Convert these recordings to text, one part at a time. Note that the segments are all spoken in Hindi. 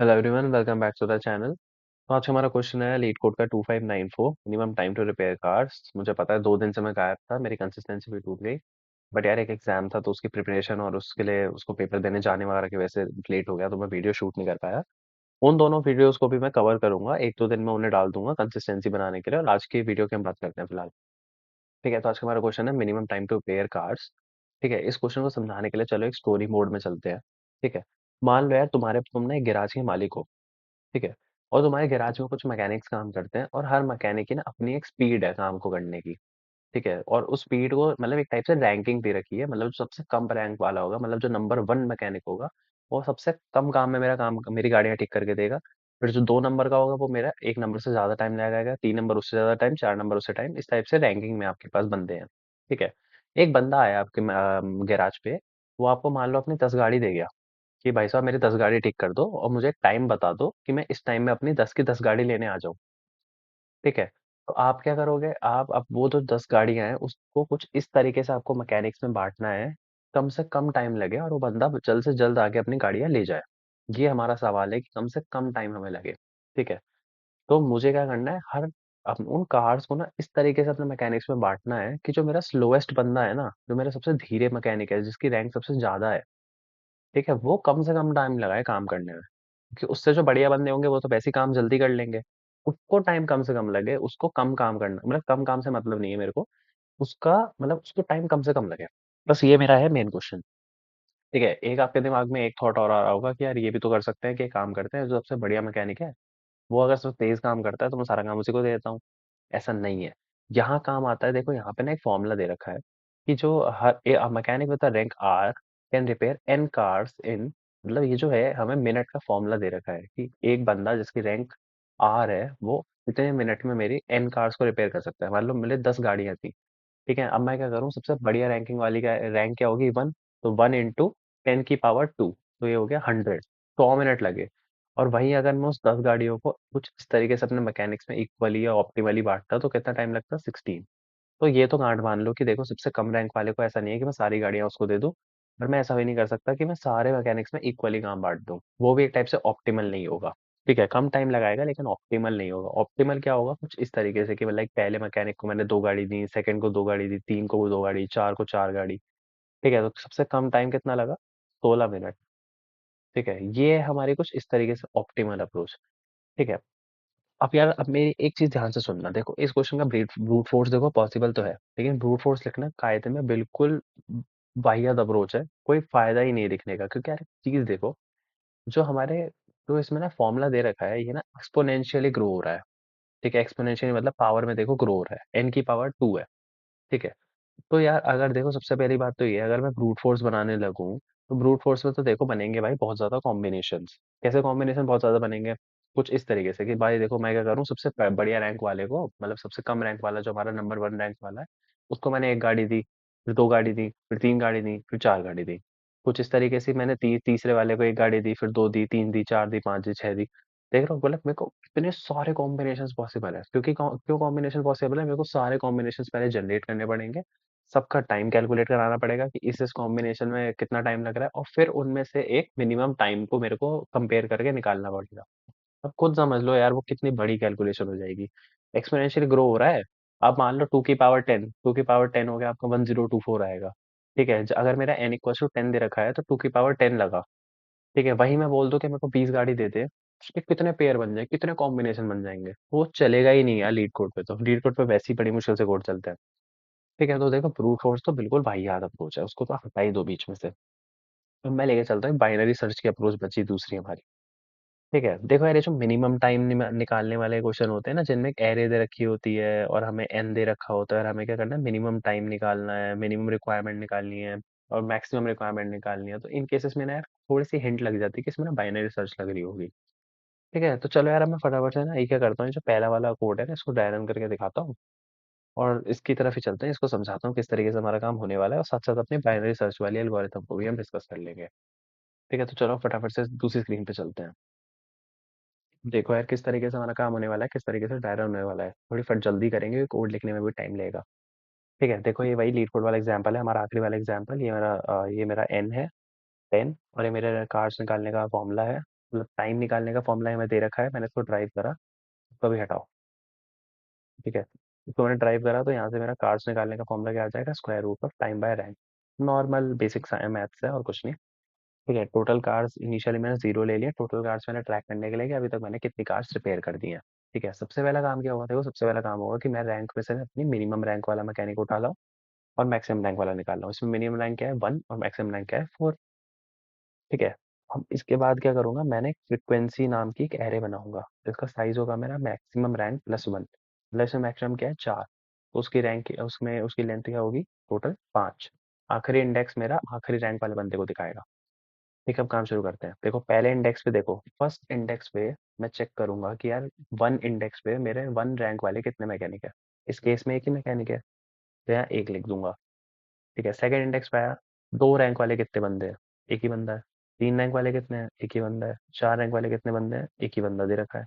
Hello everyone, welcome back to the channel. तो आज हमारा क्वेश्चन है लीड कोड का 2594 minimum time to repair cars. मुझे पता है 2 दिन से मैं गायब था, मेरी कंसिस्टेंसी भी टूट गई। बट यार एक एग्जाम था तो उसकी प्रिपरेशन और उसके लिए उसको पेपर देने जाने वगैरह की वजह से लेट हो गया, तो मैं वीडियो शूट नहीं कर पाया। उन दोनों वीडियोस को भी मैं कवर करूंगा, 1-2 दिन में उन्हें डाल दूंगा कंसिस्टेंसी बनाने के लिए। और आज की वीडियो की हम बात करते हैं फिलहाल। ठीक है, तो आज का हमारा क्वेश्चन है minimum time to repair cars. ठीक है, इस क्वेश्चन को समझाने के लिए चलो एक स्टोरी मोड में चलते हैं। ठीक है, मान लो यार तुमने एक गैराज के मालिक हो। ठीक है, और तुम्हारे गैराज में कुछ मैकेनिक्स काम करते हैं और हर मैकेनिक की ना अपनी एक स्पीड है काम को करने की। ठीक है, और उस स्पीड को मतलब एक टाइप से रैंकिंग दे रखी है, मतलब जो सबसे कम रैंक वाला होगा, मतलब जो नंबर 1 मैकेनिक होगा, वो सबसे कम काम में मेरी गाड़ियाँ ठीक करके देगा। फिर जो 2 नंबर का होगा वो मेरा 1 नंबर से ज़्यादा टाइम लगाएगा, 3 नंबर उससे ज़्यादा टाइम, 4 नंबर उससे टाइम, इस टाइप से रैंकिंग में आपके पास बंदे हैं। ठीक है, एक बंदा आया आपके गैराज पे, वो आपको मान लो अपनी 10 गाड़ी दे गया कि भाई साहब मेरी 10 गाड़ी ठीक कर दो और मुझे एक टाइम बता दो कि मैं इस टाइम में अपनी 10 की 10 गाड़ी लेने आ जाऊँ। ठीक है? तो आप क्या करोगे? आप अब वो जो 10 गाड़ियाँ हैं उसको कुछ इस तरीके से आपको मैकेनिक्स में बाँटना है, कम से कम टाइम लगे और वो बंदा जल्द से जल्द आके अपनी गाड़ियाँ ले जाए। ये हमारा सवाल है कि कम से कम टाइम हमें लगे। ठीक है? तो मुझे क्या करना है, हर उन कार्स को ना इस तरीके से अपने मैकेनिक्स में बाँटना है कि जो मेरा स्लोएस्ट बंदा है ना, जो मेरा सबसे धीरे मैकेनिक है, जिसकी रैंक सबसे ज़्यादा है, ठीक है? वो कम से कम टाइम लगाए काम करने में। क्योंकि उससे जो बढ़िया बंदे होंगे वो तो वैसे ही काम जल्दी कर लेंगे। उसको टाइम कम से कम लगे, उसको कम काम करना, मतलब कम काम से मतलब नहीं है मेरे को। उसका मतलब उसको टाइम कम से कम लगे। बस ये मेरा है मेन क्वेश्चन। ठीक है, एक आपके दिमाग में एक थॉट और आ रहा होगा कि यार ये भी तो कर सकते हैं कि एक काम करते हैं, जो सबसे बढ़िया मैकेनिक है वो अगर सिर्फ तेज काम करता है तो मैं सारा काम उसी को दे देता हूँ। ऐसा नहीं है। यहाँ काम आता है, देखो यहाँ पे ना एक फॉर्मूला दे रखा है कि जो हर mechanic with rank R can repair N cars in, मतलब ये जो है हमें मिनट का फॉर्मूला दे रखा है कि एक बंदा जिसकी रैंक आर है वो इतने मिनट में मेरी एन कार्स को रिपेयर कर सकता है। मान लो मेरे 10 गाड़ियां थी। ठीक है, अब मैं क्या करूँ, सबसे बढ़िया रैंकिंग वाली का रैंक क्या होगी, 1। तो 1 × 10⁻², तो ये हो गया 100। 100 मिनट लगे। और वहीं अगर मैं उस 10 गाड़ियों को कुछ इस तरीके से अपने मैकेनिक्स में इक्वली या ऑप्टिमली बांटता तो कितना टाइम लगता, 16। तो ये तो गांठ मान लो कि देखो सबसे कम रैंक वाले को ऐसा नहीं है कि मैं सारी गाड़ियां उसको दे दूं। पर मैं ऐसा भी नहीं कर सकता कि मैं सारे मैकेनिक्स में इक्वली काम बांट दूं, वो भी एक टाइप से ऑप्टिमल नहीं होगा। ठीक है, कम टाइम लगाएगा लेकिन ऑप्टिमल नहीं होगा। ऑप्टिमल क्या होगा, कुछ इस तरीके से कि लाइक पहले मैकेनिक को मैंने 2 गाड़ी दी, सेकंड को 2 गाड़ी दी, 3 को 2 गाड़ी, 4 को 4 गाड़ी। ठीक है, तो सबसे कम टाइम कितना लगा, 16 मिनट। ठीक है, ये है हमारी कुछ इस तरीके से ऑप्टिमल अप्रोच। ठीक है, अब यार अब मेरी एक चीज ध्यान से सुनना, देखो इस क्वेश्चन का ब्रूट फोर्स देखो पॉसिबल तो है, लेकिन ब्रूट फोर्स लिखना कायदे में बिल्कुल वाहियात अप्रोच है, कोई फायदा ही नहीं लिखने का। क्योंकि यार चीज देखो, जो हमारे जो इसमें ना फॉर्मूला दे रखा है ये ना एक्सपोनेंशियली ग्रो हो रहा है। ठीक है, एक्सपोनेंशियली मतलब पावर में देखो ग्रो हो रहा है, n की पावर 2 है। ठीक है, तो यार अगर देखो सबसे पहली बात तो ये है, अगर मैं ब्रूट फोर्स बनाने लगूं तो ब्रूट फोर्स में तो देखो बनेंगे भाई बहुत ज्यादा कॉम्बिनेशंस। कैसे कॉम्बिनेशन बहुत ज्यादा बनेंगे, कुछ इस तरीके से कि भाई देखो मैं क्या करूं, सबसे बढ़िया रैंक वाले को, मतलब सबसे कम रैंक वाला जो हमारा नंबर 1 रैंक वाला है, उसको मैंने 1 गाड़ी दी, फिर 2 गाड़ी दी, फिर 3 गाड़ी दी, फिर 4 गाड़ी दी। कुछ इस तरीके से मैंने तीसरे वाले को 1 गाड़ी दी, फिर 2 दी, 3 दी, 4 दी, 5 दी, 6 दी। देख रहा हूँ, मतलब मेरे को इतने सारे कॉम्बिनेशंस पॉसिबल है। क्योंकि क्यों कॉम्बिनेशन पॉसिबल है, मेरे को सारे कॉम्बिनेशंस पहले जनरेट करने पड़ेंगे, सबका टाइम कैलकुलेट कराना पड़ेगा कि इस कॉम्बिनेशन में कितना टाइम लग रहा है, और फिर उनमें से एक मिनिमम टाइम को मेरे को कंपेयर करके निकालना पड़ेगा। अब खुद समझ लो यार वो कितनी बड़ी कैलकुलेशन हो जाएगी। एक्सपोनेंशियल ग्रो हो रहा है। अब मान लो 2 की पावर 10, 2 की पावर 10 हो गया आपका 1024 आएगा। ठीक है, अगर मेरा n=10 दे रखा है तो 2 की पावर 10 लगा। ठीक है, वही मैं बोल दूं कि मेरे को 20 गाड़ी दे दे, उसके कितने पेयर बन जाए, कितने कॉम्बिनेशन बन जाएंगे, वो चलेगा ही नहीं यार लीड कोड पे। तो लीड कोड पे वैसे ही बड़ी मुश्किल से कोड चलता है। ठीक है, तो देखो ब्रूट फोर्स तो बिल्कुल वाहियात अप्रोच है, उसको तो हटा ही दो बीच में से। तो मैं लेके चलता हूँ बाइनरी सर्च की अप्रोच, बची दूसरी हमारी। ठीक है, देखो यार ये जो मिनिमम टाइम निकालने वाले क्वेश्चन होते हैं ना, जिनमें एक एरे दे रखी होती है और हमें एन दे रखा होता है, और हमें क्या करना है, मिनिमम टाइम निकालना है, मिनिमम रिक्वायरमेंट निकालनी है और मैक्सिमम रिक्वायरमेंट निकालनी है। तो इन केसेस में ना यार थोड़ी सी हिंट लग जाती है कि इसमें ना बाइनरी सर्च लग रही होगी। ठीक है, तो चलो यार अब मैं फटाफट से ना ये क्या करता हूँ, ये जो पहला वाला कोड है ना इसको ड्राई रन करके दिखाता हूँ और इसकी तरफ ही चलते हैं, इसको समझाता हूँ किस तरीके से हमारा काम होने वाला है, और साथ साथ अपनी बाइनरी सर्च वाली एल्गोरिथम को भी हम डिस्कस कर लेंगे। ठीक है, तो चलो फटाफट से दूसरी स्क्रीन पे चलते हैं। देखो यार किस तरीके से हमारा काम होने वाला है, किस तरीके से ड्राई रन होने वाला है, थोड़ी फट जल्दी करेंगे, कोड लिखने में भी टाइम लगेगा। ठीक है, देखो ये वही लीड कोड वाला एग्जाम्पल है, हमारा आखिरी वाला एग्जाम्पल। ये मेरा एन है 10, और ये मेरे कार्ड्स निकालने का फॉर्मूला है मतलब टाइम निकालने का फॉर्मूला हमें दे रखा है, मैंने इसको ड्राइव करा, इसको भी हटाओ। ठीक है, इसको मैंने ड्राइव करा तो यहाँ से मेरा कार्स निकालने का फॉर्मूला क्या आ जाएगा, square root of time by rank. Normal basic maths है और कुछ नहीं। ठीक है, टोटल कार्स इनिशियली मैंने जीरो ले लिया, टोटल कार्स मैंने ट्रैक करने के लिए कि अभी तक मैंने कितनी कार्स रिपेयर कर दी हैं। ठीक है, सबसे पहला काम क्या होगा, देखो सबसे पहला काम होगा कि मैं रैंक में से अपनी मिनिमम रैंक वाला मैकेनिक उठा लाऊं और मैक्सिमम रैंक वाला निकाल लाऊं। इसमें मिनिमम रैंक क्या है 1 और मैक्सिमम रैंक क्या है 4। ठीक है, अब इसके बाद क्या करूंगा, मैंने फ्रीक्वेंसी नाम की एक एरे बनाऊंगा, जिसका साइज होगा मेरा मैक्सिमम रैंक प्लस 1, मतलब इसमें मैक्सिमम क्या है 4, तो उसकी रैंक उसमें उसकी लेंथ क्या होगी टोटल 5। आखिरी इंडेक्स मेरा आखिरी रैंक वाले बंदे को दिखाएगा। ठीक है, अब काम शुरू करते हैं। देखो पहले इंडेक्स पे, देखो फर्स्ट इंडेक्स पे मैं चेक करूंगा कि यार 1 इंडेक्स पे मेरे 1 रैंक वाले कितने मैकेनिक है। इस केस में एक ही मैकेनिक है, तो यहाँ एक लिख दूंगा। ठीक है, सेकंड इंडेक्स पे आया, 2 रैंक वाले कितने बंदे हैं, एक ही बंदा है। 3 रैंक वाले कितने हैं, एक ही बंदा है। 4 रैंक वाले कितने बंदे हैं, एक ही बंदा दे रखा है।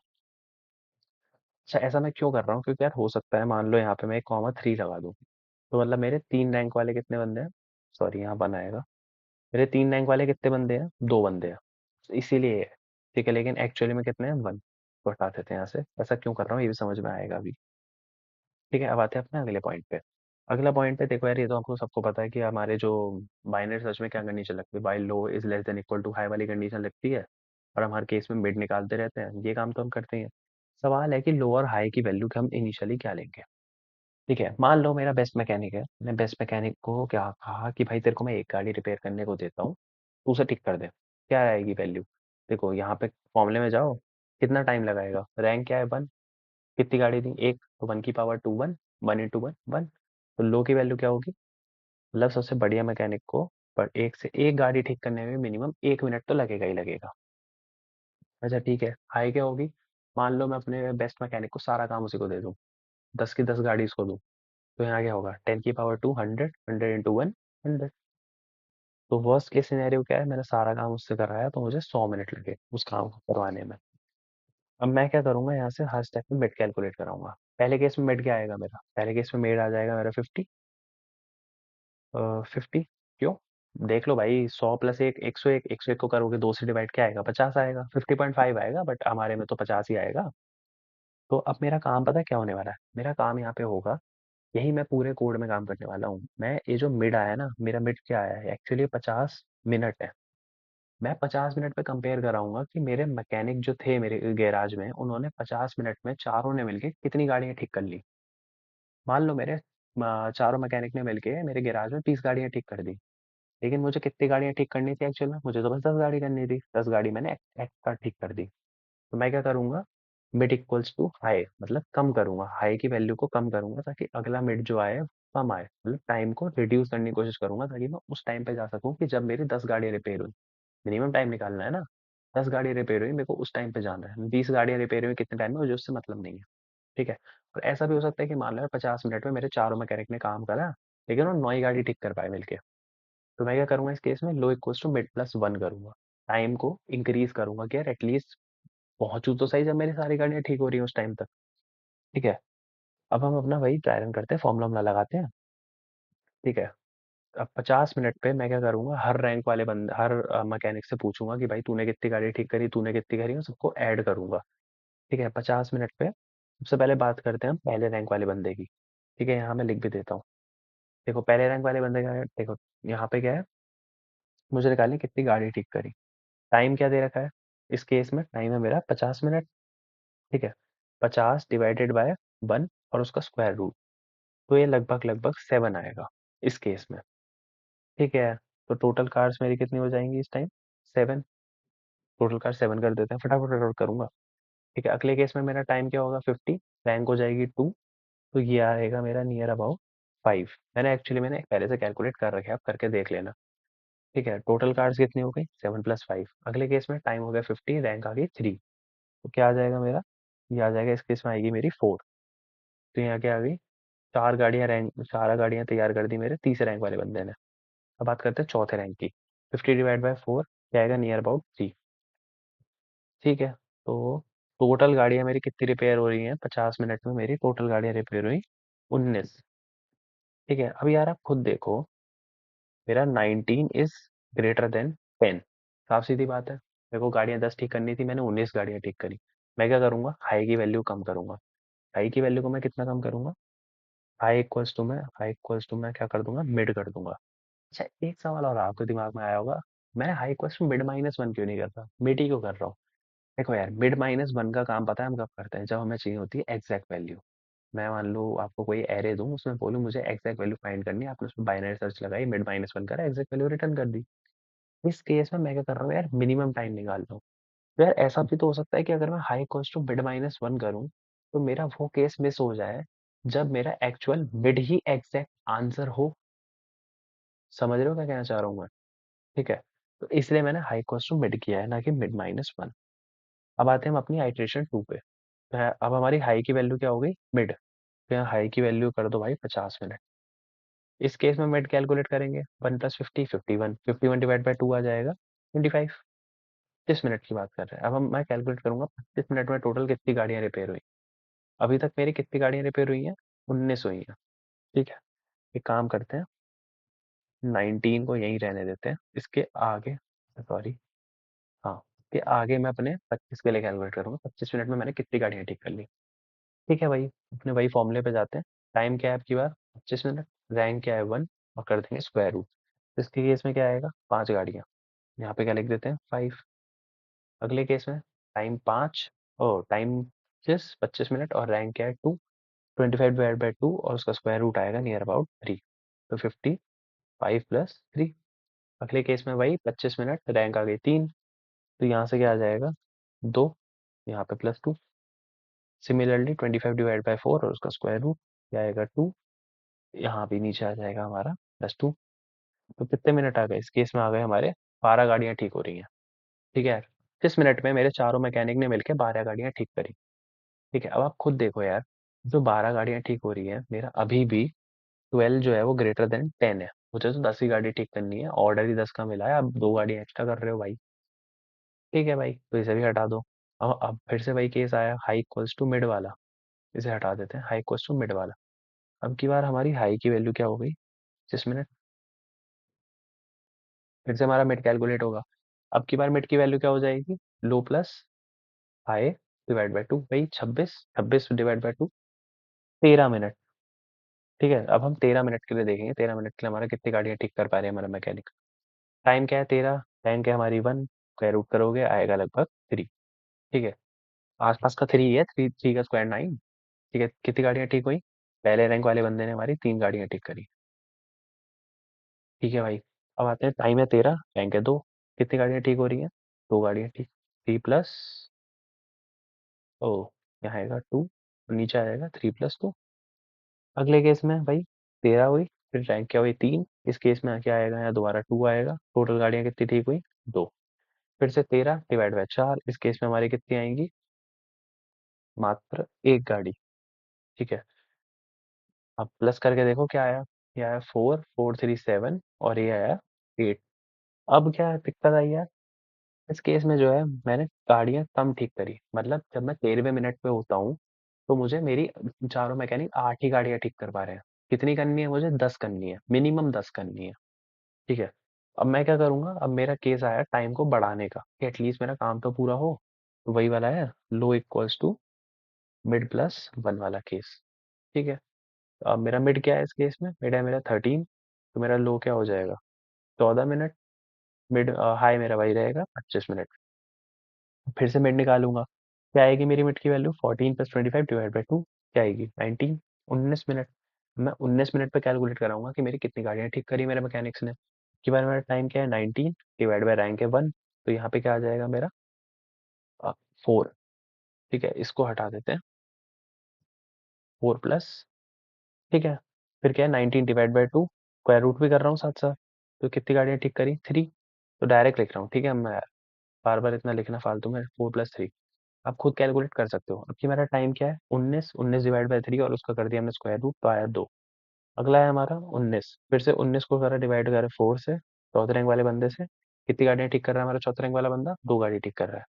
अच्छा, ऐसा मैं क्यों कर रहा हूँ, क्योंकि यार हो सकता है मान लो यहाँ पे मैं एक कॉमा 3 लगा दूँ, तो मतलब मेरे 3 रैंक वाले कितने बंदे हैं, सॉरी यहाँ बन आएगा, मेरे 3 रैंक वाले कितने बंदे हैं, 2 बंदे हैं, तो इसीलिए ये है। ठीक है, लेकिन एक्चुअली में कितने हैं 1, तो हटा देते हैं यहाँ से। ऐसा क्यों कर रहा हूँ ये भी समझ में आएगा अभी। ठीक है, अब आते हैं अपने अगले पॉइंट पे। अगला पॉइंट पे देखो यार, ये तो आपको सबको पता है कि हमारे जो बाइनरी सर्च में क्या कंडीशन लगती है, by low is less than equal to high वाली कंडीशन लगती है, और हम हर केस में मिड निकालते रहते हैं, ये काम तो हम करते ही हैं। सवाल है कि लो और हाई की वैल्यू के हम इनिशियली क्या लेंगे। ठीक है, मान लो मेरा बेस्ट मैकेनिक है, मैं बेस्ट मैकेनिक को क्या कहा कि भाई तेरे को मैं एक गाड़ी रिपेयर करने को देता हूँ, तू उसे ठीक कर दे। क्या आएगी वैल्यू, देखो यहाँ पे फॉर्मूले में जाओ, कितना टाइम लगाएगा, रैंक क्या है 1, कितनी गाड़ी थी एक, तो 1 की पावर 2 1, 1 इंटू 1 1, तो लो की वैल्यू क्या होगी, मतलब सबसे बढ़िया मैकेनिक को पर एक से एक गाड़ी ठीक करने में मिनिमम 1 मिनट तो लगेगा ही लगेगा। अच्छा ठीक है, हाई क्या होगी, मान लो मैं अपने बेस्ट मैकेनिक को सारा काम उसी को दे दूँ, 10 की 10 गाड़ी इसको दूँ, तो यहाँ क्या होगा 10 की पावर 2 100, 100 इंटू 1 100। तो वर्स्ट केस सिनेरियो क्या है, मैंने सारा काम उससे कराया तो मुझे 100 मिनट लगे उस काम को करवाने में। अब मैं क्या करूंगा, यहाँ से हर स्टेप में मिड कैलकुलेट कराऊंगा। पहले केस में मिड क्या आएगा मेरा, पहले केस में मिड आ जाएगा मेरा 50। 50 क्यों, देख लो भाई 100 प्लस एक 101, 101 को करोगे 2 से डिवाइड क्या आएगा 50 आएगा, 50.5 आएगा, बट हमारे में तो 50 ही आएगा। तो अब मेरा काम पता है क्या होने वाला है, मेरा काम यहाँ पे होगा, यही मैं पूरे कोड में काम करने वाला हूँ। मैं ये जो मिड आया ना, मेरा मिड क्या आया है एक्चुअली 50 मिनट है। मैं 50 मिनट पे कंपेयर कराऊंगा कि मेरे मैकेनिक जो थे मेरे गैराज में, उन्होंने 50 मिनट में चारों ने मिलके कितनी गाड़ियां ठीक कर ली। मान लो मेरे चारों मैकेनिक ने मिलके मेरे गैराज में 30 गाड़ियां ठीक कर दी, लेकिन मुझे कितनी गाड़ियां ठीक करनी थी एक्चुअल में, मुझे तो बस 10 गाड़ी करनी थी, 10 गाड़ी मैंने एक्स्ट्रा ठीक कर दी। तो मैं क्या करूंगा, मिड इक्वल्स टू हाई, मतलब कम करूंगा, हाई की वैल्यू को कम करूंगा ताकि अगला मिड जो आए वो कम आए, मतलब टाइम को रिड्यूस करने की कोशिश करूंगा ताकि मैं उस टाइम पे जा सकूं कि जब मेरी 10 गाड़ियां रिपेयर हुई। मिनिमम टाइम निकालना है ना, 10 गाड़ियां रिपेयर हुई मेरे को उस टाइम पे जाना है, 20 गाड़ियां रिपेयर हुई कितने टाइम में, मुझे उससे मतलब नहीं है। ठीक है, और ऐसा भी हो सकता है कि मान लो 50 मिनट में मेरे चारों मैकेनिक ने काम करा, लेकिन वो 9 ही गाड़ी ठीक कर पाए मिलके। तो मैं क्या करूंगा इस केस में, लो इक्वल्स टू मिड प्लस 1 करूंगा, टाइम को इंक्रीज करूंगा कि यार एटलीस्ट पहुंचू तो सही जब मेरी सारी गाड़ियां ठीक हो रही हैं उस टाइम तक। ठीक है, अब हम अपना वही ट्राई रन करते हैं, फॉर्मूला वॉर्मूला लगाते हैं। ठीक है, अब 50 मिनट पे मैं क्या करूंगा, हर रैंक वाले बंदे हर मैकेनिक से पूछूंगा कि भाई तूने कितनी गाड़ी ठीक करी, तूने कितनी करी, मैं सबको ऐड करूंगा। ठीक है, 50 मिनट पे सबसे पहले बात करते हैं हम पहले रैंक वाले बंदे की। ठीक है, यहाँ मैं लिख भी देता हूँ। देखो पहले रैंक वाले बंदे का है, देखो यहाँ पे क्या है, मुझे निकालनी कितनी गाड़ी ठीक करी। टाइम क्या दे रखा है, इस केस में टाइम है मेरा 50 मिनट। ठीक है, 50 डिवाइडेड बाय 1 और उसका स्क्वायर रूट, तो ये लगभग लगभग 7 आएगा इस केस में। ठीक है, तो टोटल कार्स मेरी कितनी हो जाएंगी इस टाइम, 7। टोटल कार 7 कर देते हैं, फटाफट फटाफट करूंगा। ठीक है, अगले केस में मेरा टाइम क्या होगा 50, रैंक हो जाएगी 2, तो ये आएगा मेरा नियर अबाउट 5। मैंने पहले से कैलकुलेट कर रखे हैं, आप करके देख लेना। ठीक है, टोटल कार्स कितनी हो गई 7 + 5। अगले केस में टाइम हो गया 50, रैंक आ गई 3, तो क्या आ जाएगा मेरा, ये आ जाएगा, इस केस में आएगी मेरी 4। तो यहाँ क्या आ गई, 4 गाड़ियां तैयार कर दी मेरे तीसरे रैंक वाले बंदे ने। अब बात करते हैं चौथे रैंक की, 50/4 क्या आएगा, नियर अबाउट 3। ठीक है, तो टोटल गाड़ियां मेरी कितनी रिपेयर हो रही हैं 50 मिनट में, मेरी टोटल गाड़ियां रिपेयर हुई 19। ठीक है, अब यार आप खुद देखो, मेरा 19 इज ग्रेटर देन 10, साफ सीधी बात है। मेरे को गाड़ियाँ 10 ठीक करनी थी, मैंने 19 गाड़ियाँ ठीक करी। मैं क्या करूँगा, हाई की वैल्यू कम करूँगा। हाई की वैल्यू को मैं कितना कम करूँगा, हाई इक्वल्स टू मैं क्या कर दूंगा, मिड कर दूंगा। अच्छा, एक सवाल और आपके दिमाग में आया होगा, मैं high equals to mid minus one क्यों नहीं करता, मिड ही क्यों कर रहा हूँ। देखो यार, मिड माइनस वन का काम पता है हम कब करते हैं, जब हमें चाहिए होती है एग्जैक्ट वैल्यू। मैं मान लो आपको कोई एरे दूं, उसमें बोलूं मुझे एग्जैक्ट वैल्यू फाइंड करनी है, आपने उसमें बाइनरी सर्च लगाई, मिड माइनस वन करा, एग्जैक्ट वैल्यू रिटर्न कर दी। इस केस में मैं क्या कर रहा हूँ यार, मिनिमम टाइम निकाल रहा हूँ। तो यार ऐसा भी तो हो सकता है कि अगर मैं high equals to mid minus one करूँ, तो मेरा वो केस मिस हो जाए जब मेरा एक्चुअल मिड ही एग्जैक्ट आंसर हो। समझ रहे हो क्या कहना चाह रहा हूँ मैं। ठीक है, तो इसलिए मैंने हाई इक्वल्स टू मिड किया है, ना कि मिड माइनस वन। अब आते हैं हम अपनी आइट्रेशन टू पे। तो अब हमारी हाई की वैल्यू क्या हो गई, मिड। तो यहाँ हाई की वैल्यू कर दो भाई 50 मिनट। इस केस में मिड कैलकुलेट करेंगे, 1 + 50 51, 51 डिवाइड बाई टू आ जाएगा 25। 25 मिनट की बात कर रहे हैं। अब हम मैं कैलकुलेट करूंगा 25 मिनट में टोटल कितनी गाड़ियाँ रिपेयर हुई। अभी तक मेरी कितनी गाड़ियाँ रिपेयर हुई हैं, 19 हुई हैं। ठीक है, एक काम करते हैं, 19 को यहीं रहने देते हैं, इसके आगे, सॉरी, हाँ, इसके आगे मैं अपने 25 के लिए कैलकुलेट करूंगा, 25 मिनट में मैंने कितनी गाड़ियाँ ठीक कर ली। ठीक है भाई, अपने वही फॉर्मूले पे जाते हैं। टाइम क्या है आपकी बार, 25 मिनट, रैंक क्या है 1, और कर देंगे स्क्वायर रूट। तो इसके केस में क्या आएगा, 5 गाड़ियाँ। यहाँ पे क्या लिख देते हैं, 5। अगले केस में टाइम 5, ओ टाइम 25 मिनट, और रैंक क्या है 2, 25 डिवाइड बाई 2 और उसका स्क्वायर रूट आएगा नियर अबाउट 3। तो 55 + 3। अगले केस में वही 25 मिनट, रैंक आ गई 3। तो यहाँ से क्या आ जाएगा, 2, यहाँ पे +2। सिमिलरली 25 डिवाइड बाई 4 और उसका स्क्वायर रूट क्या आएगा 2। यहाँ भी नीचे आ जाएगा हमारा +2। तो कितने मिनट आ गए, इस केस में आ गए हमारे 12 गाड़ियाँ ठीक हो रही हैं। ठीक है यार, 25 मिनट में मेरे चारों मैकेनिक ने मिलकर 12 गाड़ियाँ ठीक करी। ठीक है, अब आप खुद देखो यार, जो 12 गाड़ियाँ ठीक हो रही हैं, मेरा अभी भी 12 जो है वो ग्रेटर देन 10 है। मुझे तो 10 ही गाड़ी ठीक करनी है, ऑर्डर ही 10 का मिला है, अब 2 गाड़ियाँ एक्स्ट्रा कर रहे हो भाई। ठीक है भाई, तो इसे भी हटा दो। अब फिर से वही केस आया, हाई इक्वल्स टू मिड वाला। इसे हटा देते हैं, हाई इक्वल्स टू मिड वाला। अब की बार हमारी हाई की वैल्यू क्या हो गई, 25 मिनट। फिर से हमारा मिड कैलकुलेट होगा। अब की बार मिड की वैल्यू क्या हो जाएगी, low plus high divide by two, भाई 26, 26 डिवाइड बाई 2, 13 मिनट। ठीक है, अब हम 13 मिनट के लिए देखेंगे, 13 मिनट के लिए हमारा कितनी गाड़ियाँ ठीक कर पा रहे हैं हमारा मैकेनिक। टाइम क्या है 13, रैंक है हमारी 1, स्क्वायर रूट करोगे आएगा लगभग 3। ठीक है, आसपास का 3 है, 3 3 का स्क्वायर 9। ठीक है, कितनी गाड़ियाँ ठीक हुई, पहले रैंक वाले बंदे ने हमारी 3 गाड़ियाँ ठीक करी। ठीक है भाई, अब आते हैं, टाइम है 13, रैंक है 2, कितनी गाड़ियाँ ठीक हो रही हैं, 2 गाड़ियाँ ठीक। 3 प्लस, ओ, यहाँ आएगा 2, नीचे आ जाएगा 3 + 2। अगले केस में भाई 13 हुई, फिर रैंक क्या हुई 3, इस केस में क्या आएगा, यहाँ दोबारा 2 आएगा, टोटल गाड़ियाँ कितनी ठीक हुई, 2। फिर से 13 डिवाइड बाई 4, इस केस में हमारी कितनी आएंगी, मात्र 1 गाड़ी। ठीक है, अब प्लस करके देखो क्या आया, ये आया 4, 4 3 7, और ये आया 8। अब क्या दिक्कत आई यार, इस केस में जो है मैंने गाड़ियाँ कम ठीक करी, मतलब जब मैं 13वें मिनट पे होता हूँ, तो मुझे मेरी चारों मैकेनिक 8 ही गाड़ियाँ ठीक कर पा रहे हैं। कितनी करनी है मुझे, 10 करनी है, मिनिमम 10 करनी है। ठीक है, अब मैं क्या करूँगा, अब मेरा केस आया टाइम को बढ़ाने का, कि एटलीस्ट मेरा काम तो पूरा हो। तो वही वाला है, low equals to mid plus one वाला केस। ठीक है, तो अब मेरा मिड क्या है इस केस में, मिड है मेरा 13। तो मेरा लो क्या हो जाएगा, 14 मिनट। मिड हाई मेरा वही रहेगा 25 मिनट। फिर से मिड निकालूंगा, क्या आएगी मेरी मिड की वैल्यू, 14 + 25 डिवाइड बाई 2, क्या आएगी 19, 19 मिनट। मैं 19 मिनट पे कैलकुलेट कराऊंगा कि मेरी कितनी गाड़ियाँ ठीक करी मेरे मैकेनिक्स ने। कि बार मेरा टाइम क्या है 19, डिवाइड बाय रैंक है 1। तो यहाँ पे क्या आ जाएगा मेरा, 4। ठीक है, इसको हटा देते हैं, 4 प्लस, ठीक है, फिर क्या है 19 डिवाइड बाई 2, स्क्वायर रूट भी कर रहा हूँ साथ साथ। तो कितनी गाड़ियाँ ठीक करी, 3। तो डायरेक्ट लिख रहा हूँ, ठीक है, मैं बार बार इतना लिखना फालतू में, 4 + 3। आप खुद कैलकुलेट कर सकते हो। अब कि मेरा टाइम क्या है 19, 19 डिवाइड बाई 3, और उसका कर दिया हमने स्क्वायर रूट, तो आया 2। अगला है हमारा 19, फिर से 19 को करा डिवाइड करा 4 से, चौथे रैंक वाले बंदे से। कितनी गाड़ियाँ ठीक कर रहा है हमारा चौथे रैंक वाला बंदा, 2 गाड़ी ठीक कर रहा है।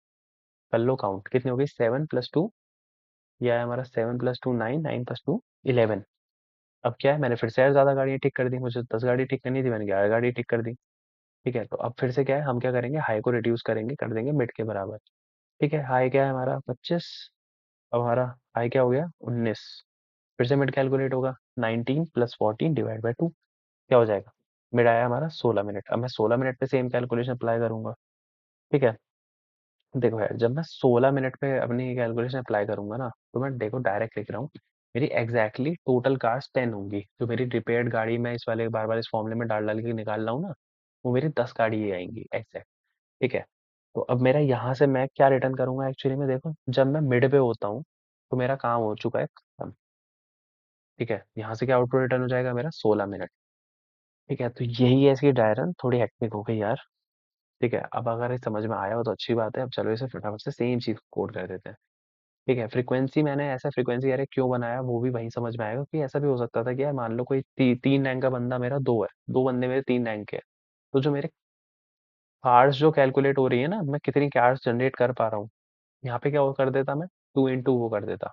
कर लो काउंट, कितनी हो गई, 7 + 2, यह है हमारा 7 + 2 9, 9 + 2 11। अब क्या है, मैंने फिर से यार ज्यादा गाड़ियाँ ठीक कर दी, मुझे 10 गाड़ी ठीक करनी थी, मैंने 11 गाड़ी ठीक कर दी। ठीक है, तो अब फिर से क्या है, हम क्या करेंगे, हाई को रिड्यूस करेंगे, कर देंगे मिड के बराबर। ठीक है, हाई क्या है हमारा 25, अब हमारा हाई क्या हो गया 19। फिर से मिड कैलकुलेट होगा, 19 प्लस 14 डिवाइड बाई 2, क्या हो जाएगा, मिड आया हमारा 16 मिनट। अब मैं 16 मिनट पे सेम कैलकुलेशन अप्लाई करूंगा। ठीक है, देखो यार, जब मैं 16 मिनट पे अपनी कैलकुलेशन अप्लाई करूंगा ना, तो मैं देखो डायरेक्ट लिख रहा हूँ, मेरी एग्जैक्टली टोटल कार्स 10 होंगी। जो मेरी रिपेयर्ड गाड़ी मैं इस वाले बार बार इस फॉर्मूले में डाल डाल के निकाल रहा हूँ ना, वो मेरी 10 गाड़ी ही आएंगी एग्जैक्ट। ठीक है, तो अब मेरा यहाँ से मैं क्या रिटर्न करूंगा एक्चुअली में, देखो जब मैं मिड पे होता हूँ तो मेरा काम हो चुका है खत्म। ठीक है, यहाँ से क्या आउटपुट रिटर्न हो जाएगा मेरा 16 मिनट। ठीक है, तो यही है इसकी डायरन, थोड़ी हेक्टिक हो गई यार। ठीक है, अब अगर ये समझ में आया हो तो अच्छी बात है। अब चलो इसे फटाफट से सेम चीज कोड कर देते हैं। ठीक है, फ्रीक्वेंसी मैंने ऐसा फ्रीक्वेंसी अरे क्यों बनाया वो भी वहीं समझ में आएगा कि ऐसा भी हो सकता था कि यार मान लो कोई 3 रैंक का बंदा मेरा दो है, दो बंदे मेरे 3 रैंक के हैं। तो जो मेरे कार्स जो कैलकुलेट हो रही है ना, मैं कितनी कार्स जनरेट कर पा रहा हूँ, यहाँ पे क्या वो कर देता मैं, 2 इंटू वो कर देता।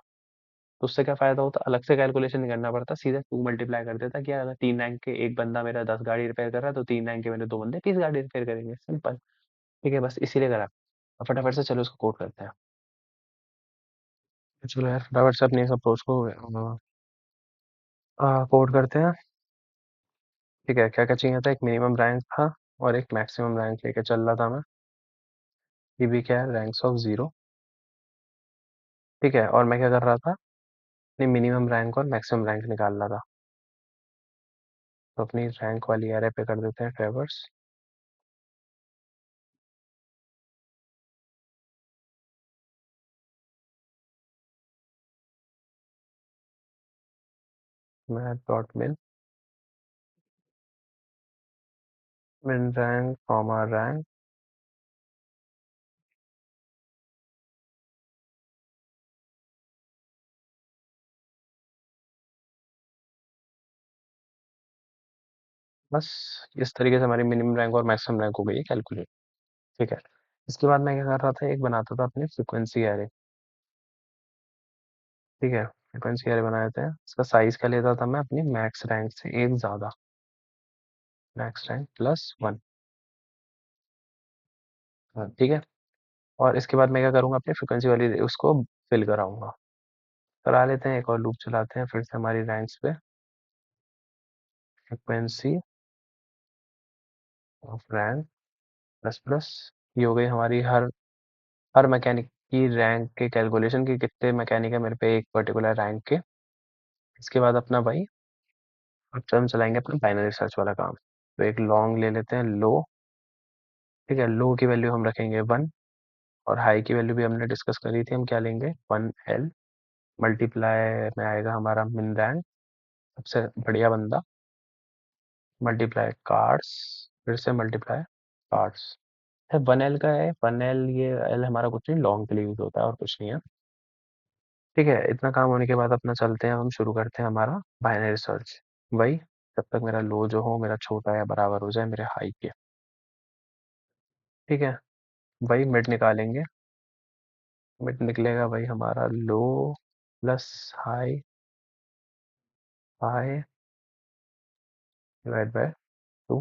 तो उससे क्या फायदा होता, अलग से कैलकुलेशन नहीं करना पड़ता, सीधे 2 मल्टीप्लाई कर देता कि अगर 3 रैंक के एक बंदा मेरा 10 गाड़ी रिपेयर कर रहा है, तो 3 रैंक के मेरे दो बंदे 20 गाड़ी रिपेयर करेंगे, सिंपल। ठीक है, बस इसीलिए करा। अब फटाफट से चलो उसको कोड करते हैं। चलो यार फटाफट से अपनी इस अप्रोच को कोड करते हैं। ठीक है, क्या क्या चाहिए था, एक मिनिमम रैंक था और एक मैक्सिमम रैंक लेके चल रहा था मैं। ये भी क्या है, रैंक्स ऑफ जीरो। ठीक है, और मैं क्या कर रहा था, अपनी मिनिमम रैंक और मैक्सिमम रैंक निकाल रहा था। तो अपनी रैंक वाली एरे पे कर देते हैं ट्रेवर्स। मैथ डॉट मिन, मिन रैंक कॉमा रैंक। बस इस तरीके से हमारी मिनिमम रैंक और मैक्सिमम रैंक हो गई है कैलकुलेट। ठीक है, इसके बाद मैं क्या कर रहा था, एक बनाता था अपनी फ्रिक्वेंसी एरे। ठीक है, फ्रिक्वेंसी एरे बनाए थे, इसका साइज क्या लेता था मैं, अपनी मैक्स रैंक से एक ज़्यादा, मैक्स रैंक प्लस वन। ठीक है, और इसके बाद मैं क्या करूँगा, अपनी फ्रिक्वेंसी वाली उसको फिल कराऊंगा। करा लेते हैं, एक और लूप चलाते हैं फिर से हमारी रैंक्स पे। Frequency of rank plus plus, ये हो गई हमारी हर हर मैकेनिक की रैंक के कैलकुलेशन की, कितने मैकेनिक है मेरे पे एक पर्टिकुलर रैंक के। इसके बाद अपना भाई, अब हम चलाएंगे अपना बाइनरी सर्च वाला काम। तो एक लॉन्ग ले लेते हैं लो। ठीक है, लो की वैल्यू हम रखेंगे 1, और हाई की वैल्यू भी हमने डिस्कस करी थी, हम क्या लेंगे 1L, मल्टीप्लाई में आएगा हमारा मिन रैंक, सबसे बढ़िया बंदा, मल्टीप्लाई कार्ड्स, फिर से मल्टीप्लाई कार्ड्स। 1L का है, 1L, ये एल हमारा कुछ नहीं, लॉन्ग के लिए यूज होता है और कुछ नहीं है। ठीक है, इतना काम होने के बाद अपना चलते हैं, हम शुरू करते हैं हमारा बाइनरी सर्च। वही, जब तक मेरा लो जो हो मेरा छोटा या बराबर हो जाए मेरे हाई के। ठीक है, वही मिड निकालेंगे। मिड निकलेगा वही हमारा low plus high, high divide by 2।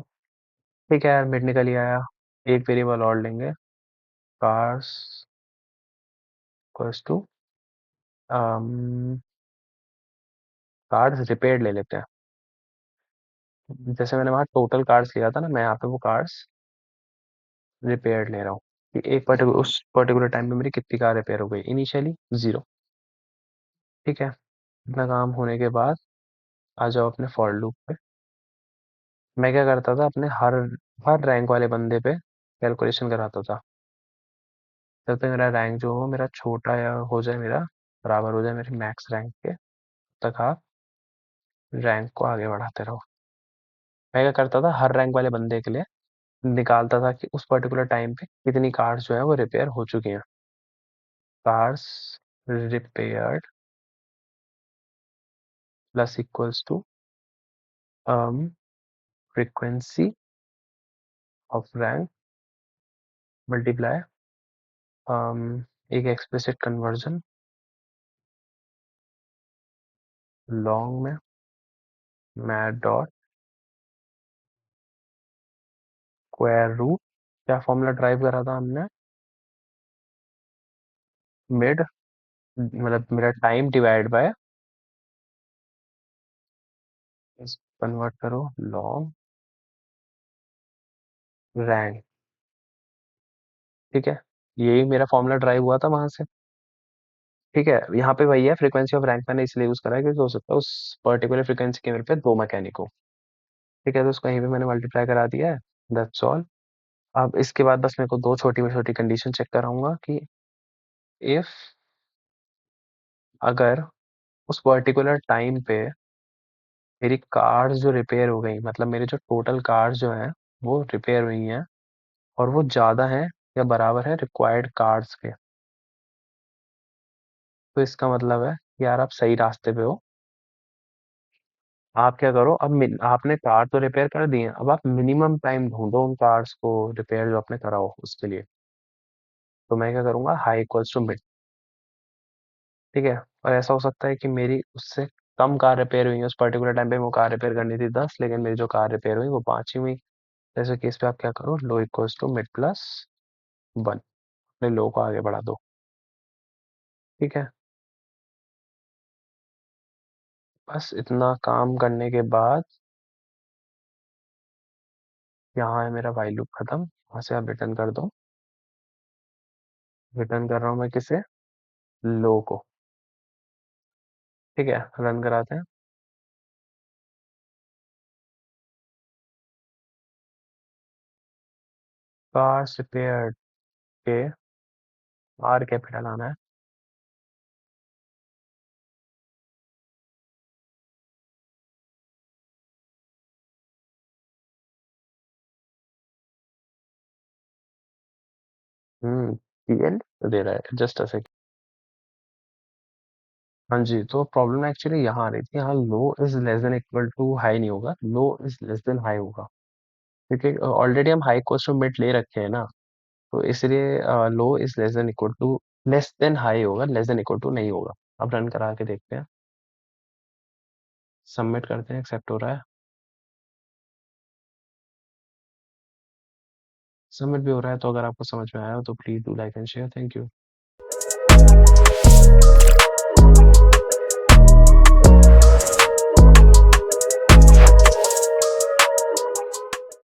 ठीक है यार, मिड निकल ही आया। एक वेरिएबल और लेंगे, cars equals to cards repaired ले लेते हैं। जैसे मैंने वहाँ टोटल कार्ड्स लिया था ना, मैं यहाँ पे वो कार्ड्स रिपेयर्ड ले रहा हूँ कि एक पर्टिकुलर उस पर्टिकुलर टाइम पे मेरी कितनी कार रिपेयर हो गई, इनिशियली जीरो। ठीक है, इतना काम होने के बाद आ जाओ अपने फॉर लूप पे। मैं क्या करता था, अपने हर हर रैंक वाले बंदे पे कैलकुलेशन कराता था, जब तक मेरा रैंक जो हो मेरा छोटा या हो जाए, मेरा बराबर हो जाए मेरे मैक्स रैंक के, तब तक आप रैंक को आगे बढ़ाते रहो। मैं क्या करता था, हर रैंक वाले बंदे के लिए निकालता था कि उस पर्टिकुलर टाइम पे कितनी कार्स जो है वो रिपेयर हो चुकी हैं। Cars repaired plus equals to frequency of rank multiply एक एक्सप्लिसिट कन्वर्जन लॉन्ग में, मैट डॉट स्क्वायर रूट, क्या फॉर्मूला ड्राइव करा था हमने? मिड, मतलब मेरा टाइम डिवाइड बाय, कन्वर्ट करो, लॉन्ग रैंक। ठीक है, यही मेरा फॉर्मूला ड्राइव हुआ था वहां से। ठीक है, यहाँ पे वही है, फ्रीक्वेंसी ऑफ रैंक मैंने इसलिए यूज करा है क्योंकि हो सकता है उस पर्टिकुलर फ्रीक्वेंसी के मेरे पे दो मैकेनिक हो। ठीक है, तो उसको यहीं पे मैंने मल्टीप्लाई करा दिया है। That's all. अब इसके बाद बस मेरे को दो छोटी छोटी कंडीशन चेक कराऊंगा कि इफ, अगर उस पर्टिकुलर टाइम पे मेरी कार्स जो रिपेयर हो गई, मतलब मेरे जो टोटल कार्स जो हैं वो रिपेयर हुई हैं, और वो ज़्यादा हैं या बराबर है रिक्वायर्ड कार्स के, तो इसका मतलब है कि यार आप सही रास्ते पे हो। आप क्या करो, अब आपने कार तो रिपेयर कर दी है, अब आप मिनिमम टाइम ढूंढो उन कार्स को रिपेयर जो आपने करा हो उसके लिए। तो मैं क्या करूंगा, हाई इक्वल्स टू मिड। ठीक है, और ऐसा हो सकता है कि मेरी उससे कम कार रिपेयर हुई है उस पर्टिकुलर टाइम पे, वो कार रिपेयर करनी थी 10, लेकिन मेरी जो कार रिपेयर हुई वो 5 ही हुई। ऐसे केस पे आप क्या करो, लो इक्वल्स टू मिड प्लस 1, अपने लो को आगे बढ़ा दो। ठीक है, बस इतना काम करने के बाद यहाँ है मेरा वाइल लूप खत्म, वहां से आप रिटर्न कर दो। रिटर्न कर रहा हूँ मैं किसे, लो को। ठीक है, रन कराते हैं। कार्स रिपेयर के आर कैपिटल आना है। TN दे रहा है, जस्ट अ सेकंड। हाँ जी, तो प्रॉब्लम एक्चुअली यहाँ आ रही थी, यहाँ low is less than equal to high नहीं होगा, low is less than high होगा। क्योंकि ऑलरेडी हम हाई कोस्ट ऑफ मिड ले रखे हैं ना, तो इसलिए low is less than equal to, less than high होगा, लेस देन इक्वल टू नहीं होगा। अब रन करा के देखते हैं, सबमिट करते हैं, एक्सेप्ट हो रहा है, सबमिट भी हो रहा है। तो अगर आपको समझ में आया हो तो please do like and share, thank you.